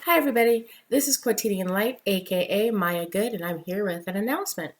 Hi everybody, this is Quotidian Light, aka Maya Good, and I'm here with an announcement.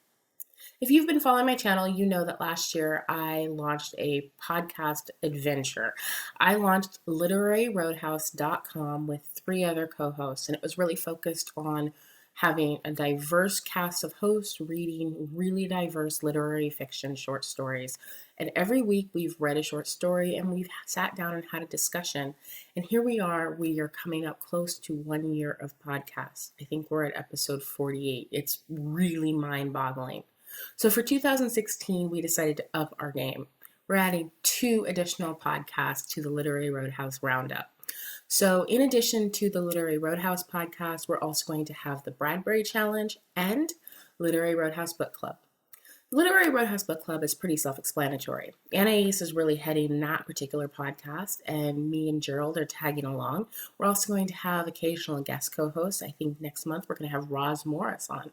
If you've been following my channel, you know that last year I launched a podcast adventure. I launched literaryroadhouse.com with 3 other co-hosts, and it was really focused on having a diverse cast of hosts reading really diverse literary fiction short stories. And every week we've read a short story and we've sat down and had a discussion. And here we are coming up close to 1 year of podcasts. I think we're at episode 48. It's really mind-boggling. So for 2016, we decided to up our game. We're adding 2 additional podcasts to the Literary Roadhouse Roundup. So in addition to the Literary Roadhouse podcast, we're also going to have the Bradbury Challenge and Literary Roadhouse Book Club. The Literary Roadhouse Book Club is pretty self-explanatory. Anais is really heading that particular podcast, and me and Gerald are tagging along. We're also going to have occasional guest co-hosts. I think next month we're going to have Roz Morris on.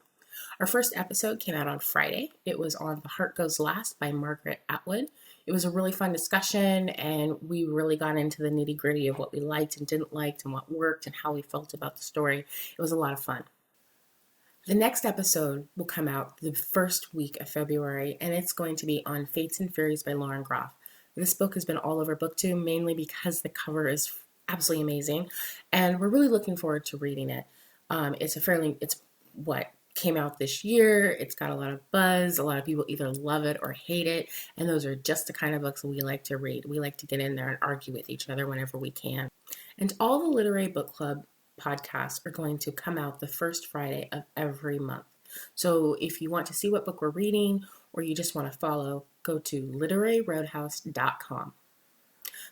Our first episode came out on Friday. It was on The Heart Goes Last by Margaret Atwood. It was a really fun discussion, and we really got into the nitty-gritty of what we liked and didn't like and what worked and how we felt about the story. It was a lot of fun. The next episode will come out the first week of February, and it's going to be on Fates and Furies by Lauren Groff. This book has been all over BookTube, mainly because the cover is absolutely amazing, and we're really looking forward to reading it. It's what came out this year. It's got a lot of buzz. A lot of people either love it or hate it, and those are just the kind of books we like to read. We like to get in there and argue with each other whenever we can. And all the Literary Book Club podcasts are going to come out the first Friday of every month. So if you want to see what book we're reading or you just want to follow, go to literaryroadhouse.com.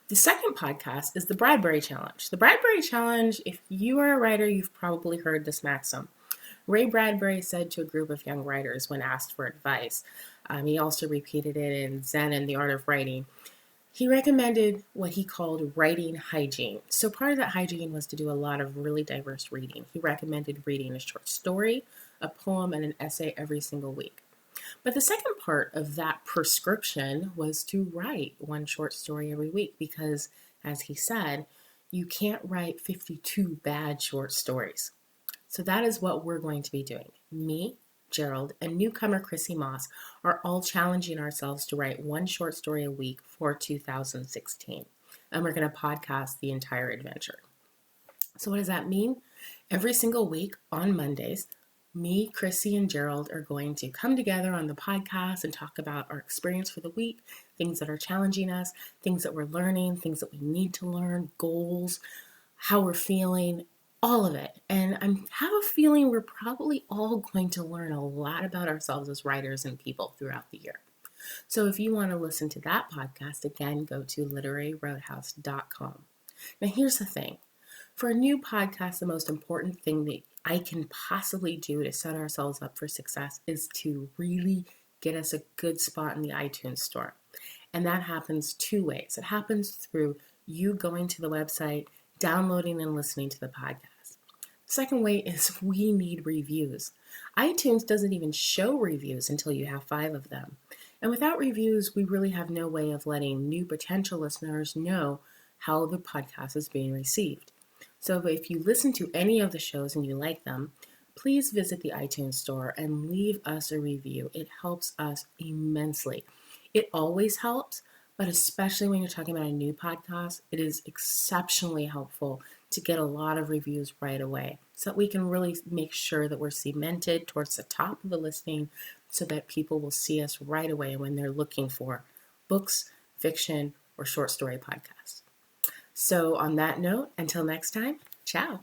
The second podcast is the Bradbury Challenge. The Bradbury Challenge, if you are a writer, you've probably heard this maxim. Ray Bradbury said to a group of young writers when asked for advice, he also repeated it in Zen and the Art of Writing. He recommended what he called writing hygiene. So part of that hygiene was to do a lot of really diverse reading. He recommended reading a short story, a poem, and an essay every single week. But the second part of that prescription was to write 1 short story every week because, as he said, you can't write 52 bad short stories. So that is what we're going to be doing. Me, Gerald, and newcomer Chrissy Moss are all challenging ourselves to write 1 short story a week for 2016. And we're going to podcast the entire adventure. So what does that mean? Every single week on Mondays, me, Chrissy, and Gerald are going to come together on the podcast and talk about our experience for the week, things that are challenging us, things that we're learning, things that we need to learn, goals, how we're feeling, all of it. And I have a feeling we're probably all going to learn a lot about ourselves as writers and people throughout the year. So if you want to listen to that podcast, again, go to literaryroadhouse.com. Now here's the thing. For a new podcast, the most important thing that I can possibly do to set ourselves up for success is to really get us a good spot in the iTunes store. And that happens 2 ways. It happens through you going to the website, downloading and listening to the podcast. The second way is we need reviews. iTunes doesn't even show reviews until you have 5 of them. And without reviews, we really have no way of letting new potential listeners know how the podcast is being received. So if you listen to any of the shows and you like them, please visit the iTunes store and leave us a review. It helps us immensely. It always helps, but especially when you're talking about a new podcast, it is exceptionally helpful to get a lot of reviews right away so that we can really make sure that we're cemented towards the top of the listing so that people will see us right away when they're looking for books, fiction, or short story podcasts. So on that note, until next time, ciao.